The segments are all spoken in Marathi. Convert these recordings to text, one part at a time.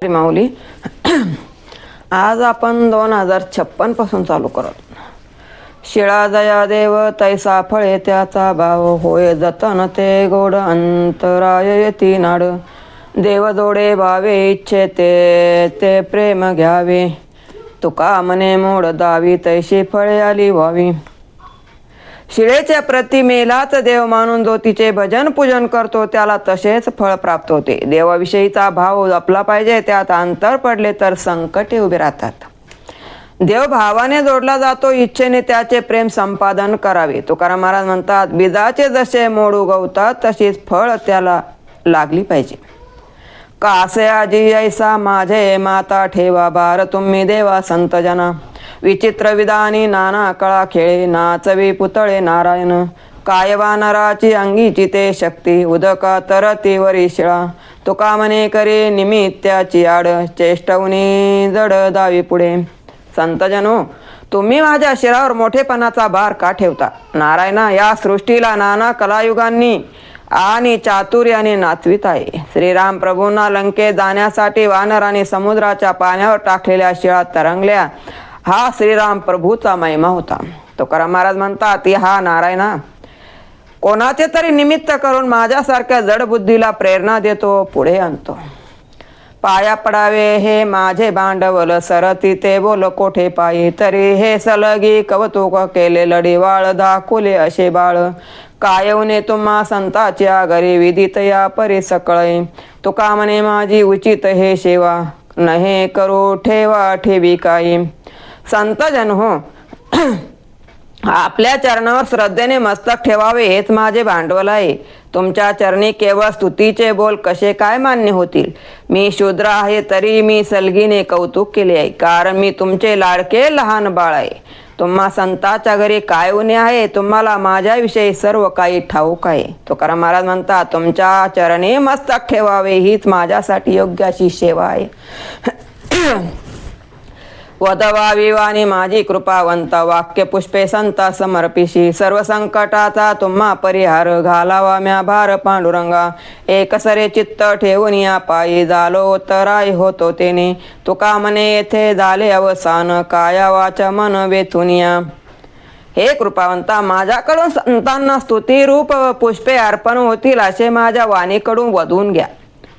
माऊली. आज आपण 2056 पासून चालू करत. शिळा दया देव तैसा फळे त्याचा भाव होय जतन ते गोड अंतराय येती नाड. देव जोडे भावे इच्छे ते प्रेम घ्यावे. तुका मने मोड दावी तैशी फळे आली व्हावी. शिळेच्या प्रतिमेलाच देव मानून जो तिचे भजन पूजन करतो त्याला तसेच फळ प्राप्त होते. देवाविषयीचा भाव जपला पाहिजे. त्यात अंतर पडले तर संकटे उभे राहतात. देव भावाने जोडला जातो. इच्छेने त्याचे प्रेम संपादन करावे. तुकाराम महाराज म्हणतात, बीजाचे जसे मोड उगवतात तशीच फळ त्याला लागली पाहिजे. कासे आजी ऐसा माझे माता ठेवा भार तुम्ही देवा संत जना. विचित्र विधानी नाना कळा खेळे नाचवी पुतळे नारायण. कायवा नराची अंगीची ते शक्ती उदका तरतीवरी शिळा. तुका मने करे निमित्याची आड चेष्टवनी जड दावी पुढे. संतजनो, तुम्ही माझ्या शिरावर मोठेपणाचा भार का ठेवता? नारायणा या सृष्टीला नाना कलायुगांनी आणि चातुर्याने नाचवित आहे. श्रीराम प्रभूंना लंकेत जाण्यासाठी वानराने समुद्राच्या पाण्यावर टाकलेल्या शिळा तरंगल्या. हा श्रीराम प्रभूचा महिमा होता. तुकाराम महाराज म्हणतात, हा नारायणा कोणाचे तरी निमित्त करून माझ्यासारख्या जड बुद्धीला प्रेरणा देतो, पुढे आणतो. पाया पडावे हे माझे भांडवल सरती ते बोल कोठे पायी. तरी हे सलगी कौतुक केले लढीवाळ दाखुले असे बाळ. कायवने तुम्हा संताच्या घरी विदित या परी सकळे. तुका म्हणे माझी उचित हे सेवा नहे करू ठेवा ठेवी काही. संतजन हो, आपल्या चरणावर श्रद्धेने मस्तक ठेवावे हेच माझे भांडवल आहे. तुमच्या चरणी केवळ स्तुतीचे बोल कसे काय मान्य होतील? मी शूद्र आहे तरी मी सलगीने कौतुक केले आहे, कारण मी तुमचे लाडके लहान बाळ आहे. तुम्हा संताच्या घरी काय उणे आहे? तुम्हाला माझ्याविषयी सर्व काही ठाऊक आहे. तुकाराम महाराज म्हणतात, तुमच्या चरणी मस्तक ठेवावे हीच माझ्यासाठी योग्य अशी सेवा आहे. वदवावी वाणी माझी कृपावंत वाक्य पुष्पे संता समर्पिशी. सर्व संकटाचा तुम्हा परिहार घालावा म्या भार पांडुरंगा. एकसरे चित्त ठेवून या पायी झालो तराय होतो तेने. तुका मने येथे झाले अवसान काया वाचा मन वेथुनिया. हे कृपावंता, माझ्याकडून संतांना स्तुती रूप पुष्पे अर्पण होतील असे माझ्या वाणीकडून वधून घ्या.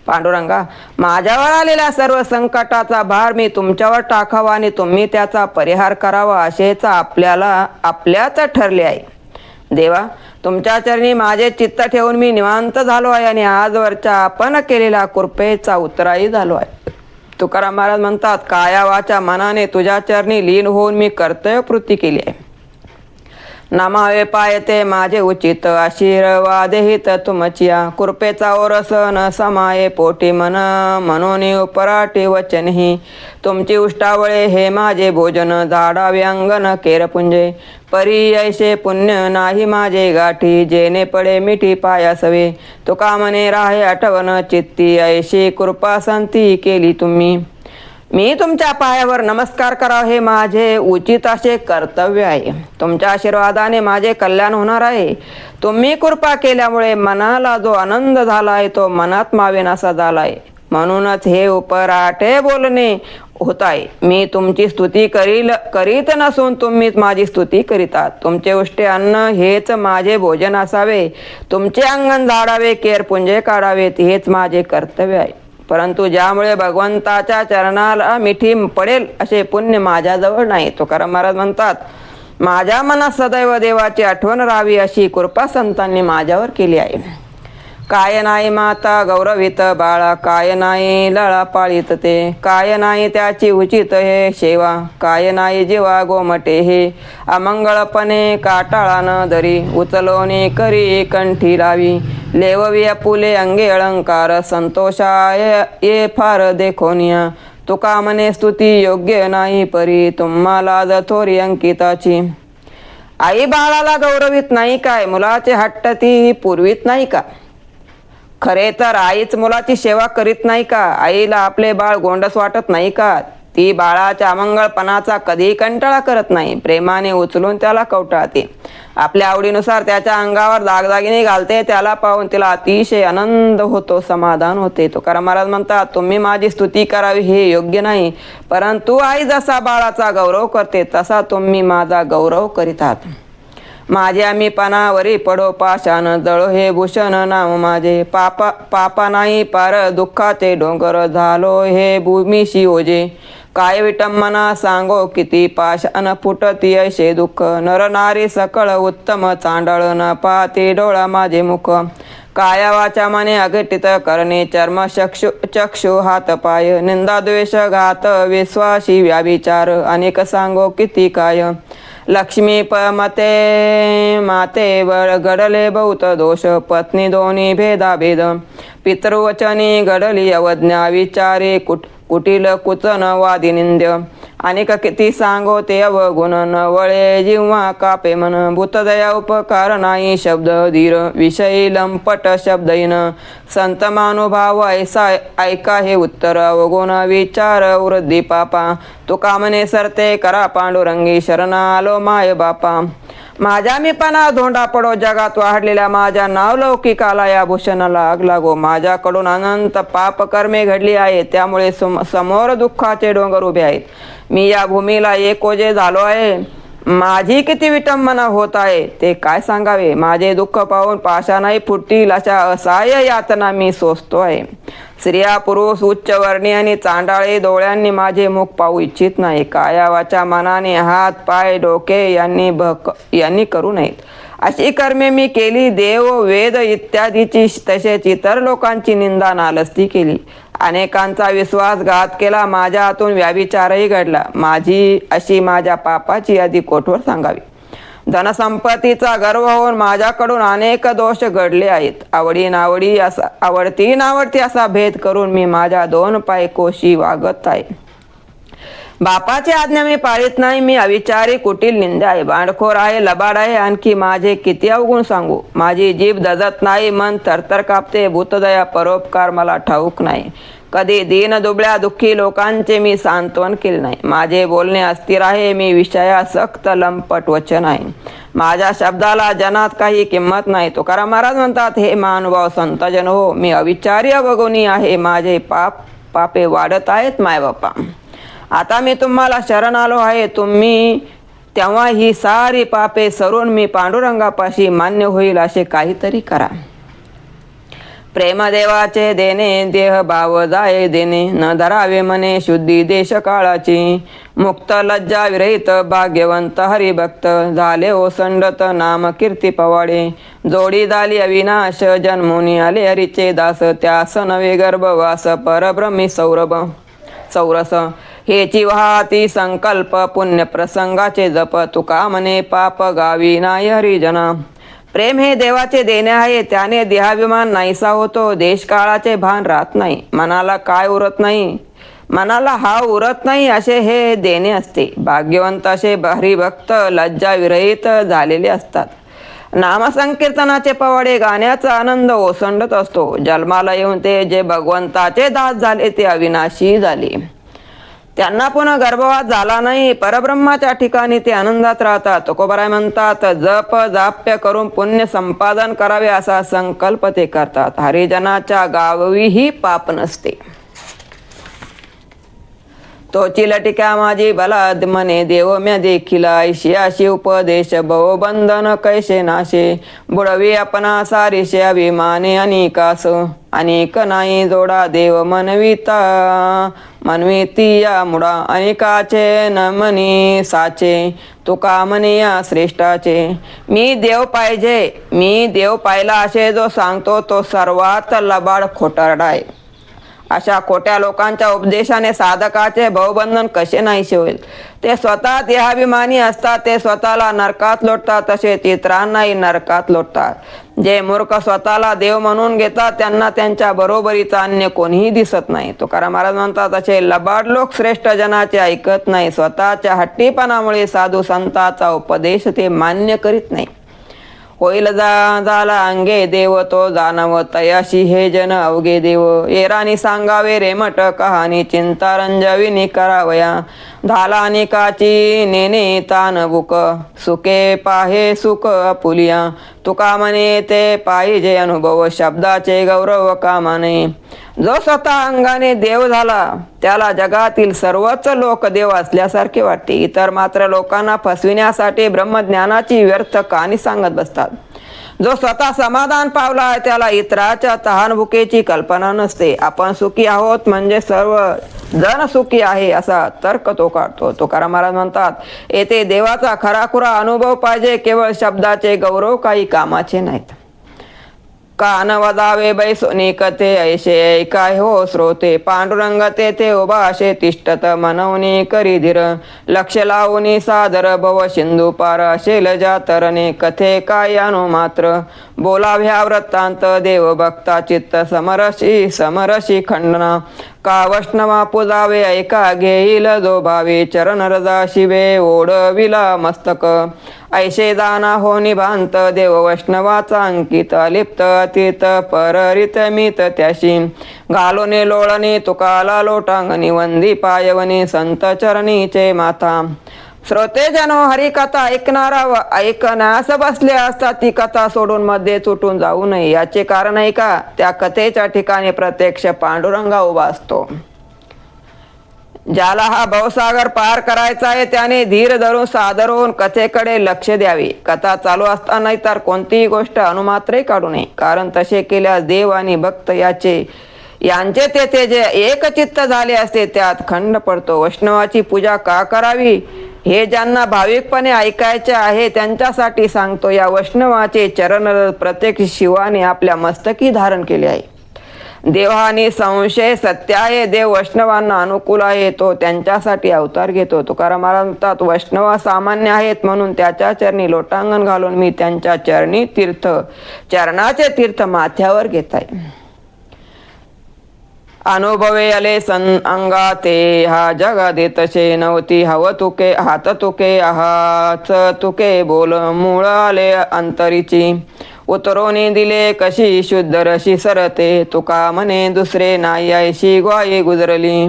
पांडुरंगा, माझ्यावर आलेल्या सर्व संकटाचा भार मी तुमच्यावर टाकावा आणि तुम्ही त्याचा परिहार करावा असेच आपल्याच ठरले आहे. देवा, तुमच्या चरणी माझे चित्त ठेवून मी निवांत झालो आहे आणि आजवरच्या आपण केलेल्या कृपेचा उतराई झालो आहे. तुकाराम महाराज म्हणतात, काया वाचा मनाने तुझ्या चरणी लीन होऊन मी कर्तव्यपूर्ती केली आहे. नमावे पायते माझे उचित आशीर्वादे हित तुमचिया. कृपेचा ओरस न समाये पोटी मन म्हणून उपराटे वचनही. तुमची उष्टावळे हे माझे भोजन झाडावे अंगण केरपुंजे. परी ऐसे पुण्य नाही माझे गाठी जेने पडे मिठी पायासवे. तुका मने राहे आठवण चित्ती ऐशी कृपा संती केली तुम्ही. मी तुमच्या पायावर नमस्कार करावे हे माझे उचित असे कर्तव्य आहे. तुमच्या आशीर्वादाने माझे कल्याण होणार आहे. तुम्ही कृपा केल्यामुळे मनाला जो आनंद झाला आहे तो मनात मावेनासा झाला आहे. म्हणूनच हे उपराटे बोलणे होत आहे. मी तुमची स्तुती करीत नसून तुम्हीच माझी स्तुती करीतात. तुमचे उष्टे अन्न हेच माझे भोजन असावे. तुमचे अंगण झाडावे केरपुंजे काढावेत हेच माझे कर्तव्य आहे. परंतु ज्यामुळे भगवंताच्या चरणाला मिठी पडेल असे पुण्य माझ्याजवळ नाही. तुकाराम महाराज म्हणतात, माझ्या मनात सदैव देवाची आठवण राहावी अशी कृपा संतांनी माझ्यावर केली आहे. काय नाही माता गौरवित बाळा काय नाही लळा पाळीत ते. काय नाही त्याची उचित हे सेवा काय नाही जीवा गोमटे हे. अमंगळपणे काटाळा न धरी उचलोनी करी कंठी लावी. लेवविया पुले अंगे अलंकार संतोषाय ये फार देखोनिया. तुका मने स्तुती योग्य नाही परी तुम्हाला थोरी अंकिताची. आई बाळाला गौरवित नाही काय? मुलाचे हट्ट ती पुरवित नाही का? खरे तर आईच मुलाची सेवा करीत नाही का? आईला आपले बाळ गोंडस वाटत नाही का? ती बाळाच्या अमंगळपणाचा कधीही कंटाळा करत नाही, प्रेमाने उचलून त्याला कवटाळते, आपल्या आवडीनुसार त्याच्या अंगावर दागदागिने घालते. त्याला पाहून तिला अतिशय आनंद होतो, समाधान होते. तुकाराम महाराज म्हणतात, तुम्ही माझी स्तुती करावी हे योग्य नाही, परंतु आई जसा बाळाचा गौरव करते तसा तुम्ही माझा गौरव करीत आहात. माझ्या मी पणावरी पडो पाषाण, जळो हे भूषण नाम माझे. पापा नाही पार दुःखाचे डोंगर, झालो हे भूमीशी ओझे. काय विटंबना सांगो किती, पाषाण फुटती ऐशे दुःख. नर नारी सकळ उत्तम चांडळ, न पाहते डोळा माझे मुख. काया वाचा मने अघटित करणे, चर्म चक्षु हात पाय. निंदा द्वेष घात विश्वासी व्याभिचार, अनेक सांगो किती काय. लक्ष्मी मते माते घडले बहुत दोष, पत्नी दोन्ही भेदाभेद. पितृवचनी घडली अवज्ञा, विचारे कुटील कुचन वादी निंद्य. अनेक किती सांगो ते अवगुण, न वळे जिव्हा कापे मन. भूतदया उपकार नाही शब्द धीर, विषयी लंपट शब्दहीन. संत मानुभाव ऐसा ऐका हे उत्तर, अवगुण विचार वृद्धी पापा. तुका म्हणे सरते करा पांडुरंगी, शरण आलो माय बापा. माझ्या मीपणा धोंडा पडो, जगात वाढलेल्या माझ्या नावलौकिकाला या भूषणाला आग लागो. माझ्याकडून अनंत पाप कर्मे घडली आहेत, त्यामुळे समोर दुःखाचे डोंगर उभे आहेत. मी या भूमीला एक ओझे झालो आहे. माझी किती विटंबना होत आहे ते काय सांगावे. माझे दुःख पाहून पाषाणाही फुटतील अशा असहाय्य यातना मी सोसतो आहे. स्त्रिया पुरुष उच्च वर्णी आणि चांडाळे डोळ्यांनी माझे मुख पाहू इच्छित नाही. काया वाचा मनाने हात पाय डोके यांनी करू नयेत अशी कर्मे मी केली. देव वेद इत्यादीची तसेच इतर लोकांची निंदा नालस्ती केली. अनेकांचा विश्वासघात केला. माझ्या हातून व्याभिचारही घडला. माझी अशी माझ्या पापाची यादी कोठवर सांगावी. धनसंपत्तीचा गर्व होऊन माझ्याकडून अनेक दोष घडले आहेत. आवडती नावडती असा भेद करून मी माझ्या दोन पाय कोशी वागत आहे. बापाची आज्ञा मी पाळीत नाही. मी अविचारी कुटील निंदा आहे, बांडखोर आहे, लबाड आहे. आणखी माझे किती अवगुण सांगू. माझी जीभ दजत नाही, मन थरथर कापते. भूतदया परोपकार मला ठाऊक नाही. कधी दीन दुबळ्या दुःखी लोकांचे मी सांत्वन केले नाही. माझे बोलणे अस्थिर आहे, मी विषयासक्त लंपट वचन आहे. माझ्या शब्दाला जनात काही किंमत नाही. तुकाराम महाराज म्हणतात, हे महानुभाव संतजन हो, मी अविचारी अवगुणी आहे. माझे पापे वाढत आहेत मायबापा. आता मी तुम्हाला शरण आलो आहे. तुम्ही तेव्हा ही सारी पापे सरून मी पांडुरंगापाशी मान्य होईल असे काहीतरी करा. प्रेमदेवाचे देणे देह भाव जाय देणे, न धरावे मने शुद्धी देश काळाची. मुक्त लज्जा विरहित भाग्यवंत हरिभक्त, झाले ओसंडत नाम कीर्ती पवाडे. जोडी झाली अविनाश जन्मोनी आले हरीचे दास, त्यास नवे गर्भवास परब्रह्मी सौरस. हेची वाहती संकल्प पुण्य प्रसंगाचे जप, तुका म्हणे पाप गावी नाही हरिजना. प्रेम हे देवाचे देणे आहे, त्याने देहाभिमान नाहीसा होतो. देशकाळाचे भान राहत नाही, मनाला काय उरत नाही, मनाला हा उरत नाही असे हे देणे असते. भाग्यवंत असे हरिभक्त लज्जा विरहित झालेले असतात. नामसंकीर्तनाचे पवाडे गाण्याचा आनंद ओसंडत असतो. जन्माला येऊन ते जे भगवंताचे दास झाले ते अविनाशी झाले. त्यांना पुन्हा गर्भवास झाला नाही. परब्रह्माच्या ठिकाणी ते आनंदात राहतात. तुकोबाराय म्हणतात, जप जाप्य करून पुण्य संपादन करावे असा संकल्प ते करतात. हरिजनाच्या गावीही पाप नसते. तोची लटिका माझी बलाद मने, देव म्या देखील ऐशी अशी उपदेश. भवबंधन कैसे नाशे, बुडवी आपणा सारीशे अभिमाने अनेकास. अनेक नाही जोडा देव मनविती या मुडा. अनेकाचे न मनी साचे, तुका म्हणे या श्रेष्ठाचे. मी देव पाहिला असे जो सांगतो तो सर्वात लबाड खोटारडा आहे. अशा खोट्या लोकांच्या उपदेशाने साधकाचे भवबंधन कसे नाहीसे होईल. ते स्वतः देहाभिमानी असतात. ते स्वतःला नरकात लोटतात, तसेच इतरांनाही नरकात लोटतात. जे मूर्ख स्वतःला देव म्हणून घेतात त्यांना त्यांच्या बरोबरीचा अन्य कोणीही दिसत नाही. तुकाराम महाराज म्हणतात, असे लबाड लोक श्रेष्ठ जनाचे ऐकत नाही. स्वतःच्या हट्टीपणामुळे साधू संतांचा उपदेश ते मान्य करीत नाही. होईल झाला अंगे देव तो जाणव तयाशी हे जन अवघे देव. येरानी सांगावे रेमट कहाणी चिंता रंजविनी करावया. झाला अनेकाची नेने तान बुक सुके पाहे सुख आपुलिया. तुका म्हणे ते पाहिजे अनुभव शब्दाचे गौरव कामाने. जो स्वतः अंगाने देव झाला त्याला जगातील सर्वच लोक देव असल्यासारखे वाटते. इतर मात्र लोकांना फसविण्यासाठी ब्रह्मज्ञानाची व्यर्थ कहाणी सांगत बसतात. जो स्वतः समाधान पावला त्याला इतराच्या तहानभुकेची कल्पना नसते. आपण सुखी आहोत म्हणजे सर्व जण सुखी आहे असा तर्क तो काढतो. तुकाराम महाराज म्हणतात, येथे देवाचा खराखुरा अनुभव पाहिजे, केवळ शब्दाचे गौरव काही कामाचे नाहीत. कान वदावे बैसोनी कथे ऐशे ऐकाय हो श्रोते. पांडुरंग तेथे उभा असे तिष्ठत मनवनी करी धीर. लक्ष लावूनी सादर भव सिंधू पार असेल ज्या तरणे. कथे काय अनु मात्र बोलाव्या वृत्तांत देव भक्ता चित्त समरशी समरशी खंडना. का वैष्णवा पुजावे ऐका घेईल जो भावे. चरण रजा शिवे ओढविला मस्तक. ऐशे दाना हो निभांत देव वैष्णवाचा अंकित. लिप्त अतीत पररित मित त्याशी. घालोने लोळणी तुकाला लोटांगणी वंदी पायवनी संत चरणीचे माथा. श्रोते जनो हरिकथा ऐकणारा व ऐकण्यास बसले असता ती कथा सोडून मध्ये तुटून जाऊ नये. याचे कारण आहे का, त्या कथेच्या ठिकाणी प्रत्यक्ष पांडुरंगा उभा असतो. ज्याला हा भवसागर पार करायचा आहे त्याने धीर धरून सादर होऊन कथेकडे लक्ष द्यावे. कथा चालू असताना तर कोणतीही गोष्ट अनुमात्रही काढू नये, कारण तसे केल्यास देव आणि भक्त यांचे तेथे जे एकचित्त झाले असते त्यात खंड पडतो. वैष्णवाची पूजा का करावी हे ज्यांना भाविकपणे ऐकायचे आहे त्यांच्यासाठी सांगतो. या वैष्णवाचे चरण प्रत्येक शिवाने आपल्या मस्तकी धारण केले आहे. देव हा निसंशय सत्य आहे. देव वैष्णवांना अनुकूल आहे. तो त्यांच्यासाठी अवतार घेतो. तुकाराम महाराज म्हणतात, वैष्णव सामान्य आहेत म्हणून त्याच्या चरणी लोटांगण घालून मी त्यांच्या चरणाचे तीर्थ माथ्यावर घेत आहे. अनुभवे आले अंगाते हा जगा देतसे नवती. हव तुके हात तुके हाच तुके बोल मूळ आले अंतरीची. उतरोनी दिले कशी शुद्ध रशी सरते. तुका म्हणे दुसरे नाही ऐशी ग्वाई गुजरली.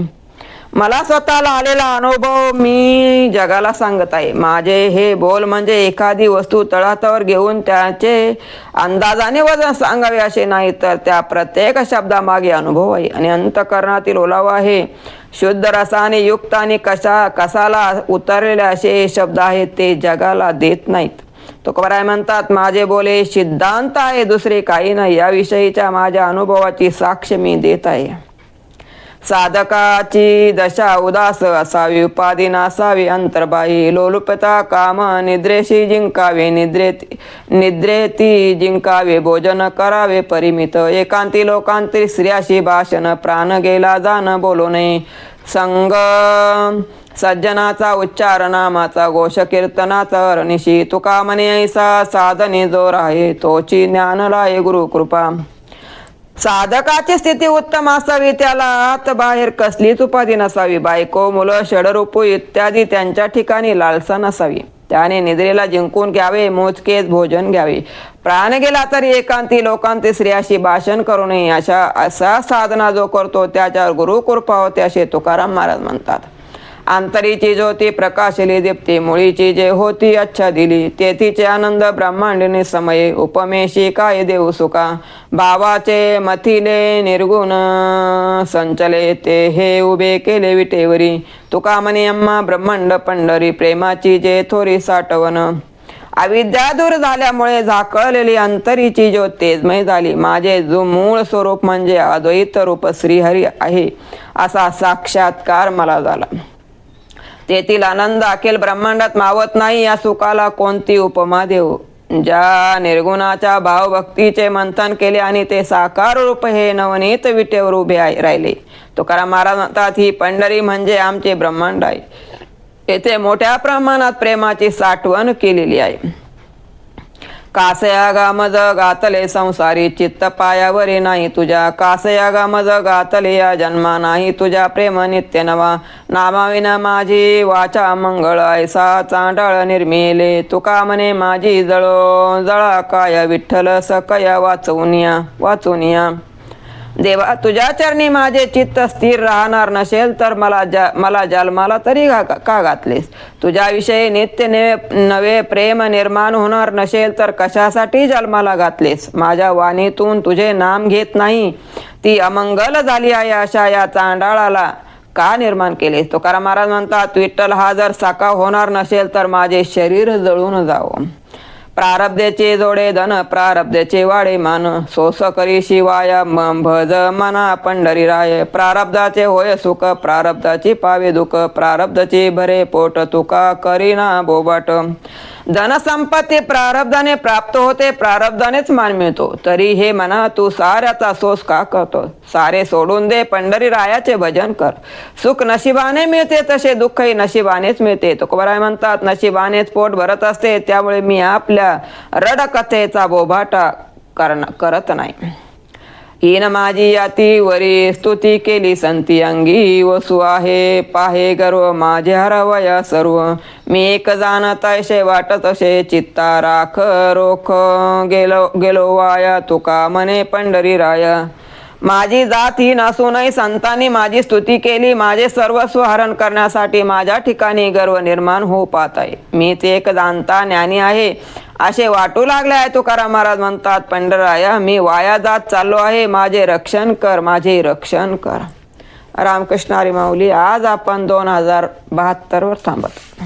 मला स्वतःला आलेला अनुभव मी जगाला सांगत आहे. माझे हे बोल म्हणजे एखादी वस्तू तळातावर घेऊन त्याचे अंदाजाने वजन सांगावे असे नाही, तर त्या प्रत्येक शब्दामागे अनुभव आहे आणि अंतःकरणातील ओलावा आहे. शुद्ध रसाने युक्त आणि कसाला उतरलेले असे शब्द आहेत, ते जगाला देत नाहीत. तुकाराम म्हणतात, माझे बोले सिद्धांत आहे, दुसरे काही नाही. याविषयीच्या माझ्या अनुभवाची साक्ष मी देत आहे. साधकाची दशा उदास असावी, उपाधी नसावी अंतर्बाही. लोलुपता काम निद्रेशी जिंकावे, निद्रेती जिंकावे. भोजन करावे परिमित, एकांती लोकांती स्त्रियाशी भाषण. प्राण गेला जाण बोलू नये. संग सज्जनाचा उच्चार नामाचा घोष कीर्तनाचा अरनिशी. तुका म्हणे ऐसा साधने जोर आहे, तोची ज्ञान लाये गुरु कृपा. साधकाची स्थिती उत्तम असावी, त्याला आत बाहेर कसलीच उपाधी नसावी. बायको मुलं षडरूपू इत्यादी त्यांच्या ठिकाणी लालसा नसावी. त्याने निद्रेला जिंकून घ्यावे, मोजकेच भोजन घ्यावे. प्राण गेला तरी एकांती लोकांती स्त्रियाशी भाषण करू नये. असा साधना जो करतो त्याच्यावर गुरु कृपा होते असे तुकाराम महाराज म्हणतात. अंतरीची ज्योती प्रकाशली दीप्ती, मुळीची जे होती अच्छा दिली. तेथीचे आनंद ब्रह्मांडिनी समये, उपमेशी काय देऊ सुका. भावाचे मथिले निर्गुण संचले, ते हे उभे केले विटेवरी. तुका म्हणे अम्मा ब्रह्मांड पंढरी, प्रेमाची जे थोरी साठवण. अविद्या दूर झाल्यामुळे झाकळलेली अंतरीची ज्योत तेजमय झाली. माझे जो मूळ स्वरूप म्हणजे अद्वैत रूप श्रीहरी आहे असा साक्षात्कार मला झाला. तेथील आनंद अखिल ब्रह्मांडात मावत नाही. या सुखाला कोणती उपमा देऊ. ज्या निर्गुणाच्या भावभक्तीचे मंथन केले आणि ते साकार रूप हे नवनीत विटेवर उभे राहिले. तुकाराम महाराज म्हणतात, ही पंढरी म्हणजे आमचे ब्रह्मांड आहे. येथे मोठ्या प्रमाणात प्रेमाची साठवण केलेली आहे. कासया गामज गातले संसारी चित्त पायावरी नाही तुझ्या कासया गामज गातले या जन्मा नाही तुझ्या प्रेम नित्य नवा नामाविना माझी वाचा मंगळ ऐसा चांडाळ निर्मिले तुका म्हणे माझी जळो जळा काय विठ्ठल सकया वाचुनिया देवा तुझ्या चरणी माझे चित्त स्थिर राहणार नसेल तर मला जन्माला तरी का घातलेस तुझ्याविषयी नित्य नवे प्रेम निर्माण होणार नसेल तर कशासाठी जन्माला घातलेस माझ्या वाणीतून तुझे नाम घेत नाही ती अमंगल झाली आहे अशा या चांडाळाला का निर्माण केलेस तुकाराम महाराज म्हणतात विठ्ठल हा जर साकार होणार नसेल तर माझे शरीर जळून जावं प्रारब्धेचे जोडे धन प्रारब्धेचे वाडे मान सोस करी शिवाय भज मना पंढरी राय प्रारब्धाचे होय सुख प्रारब्धाची पावे दुःख प्रारब्धाची भरे पोट तुका करीना बोबाट धनसंपत्ती प्रारब्धाने प्राप्त होते प्रारब्धानेच मान मिळतो तरी हे मना तू साऱ्याचा सोस का करतो सारे सोडून दे पंढरी रायाचे भजन कर सुख नशिबाने मिळते तसे दुःखही नशिबानेच मिळते तुकोबाराय म्हणतात नशिबानेच पोट भरत असते त्यामुळे मी आपल्या रडकथेचा बोभाटा करत नाही हीन माझी याती वरी स्तुती केली संती अंगी वसु आहे पाहे गर्व माझे हरवया सर्व मी एक जाणत ऐसे वाटत असे चित्ता राख रोख गेलो वाया तुका म्हणे पंढरी राया माझी जात ही नसूनही संतांनी माझी स्तुती केली माझे सर्वस्व हरण करण्यासाठी माझ्या ठिकाणी गर्व निर्माण होऊ पाहत आहे मी ते एक जाणता ज्ञानी आहे असे वाटू लागले आहे तुकाराम महाराज म्हणतात पंढराया मी वाया जात चाललो आहे माझे रक्षण रक्षण कर रामकृष्ण हरी माऊली आज आपण 2072 वर थांबत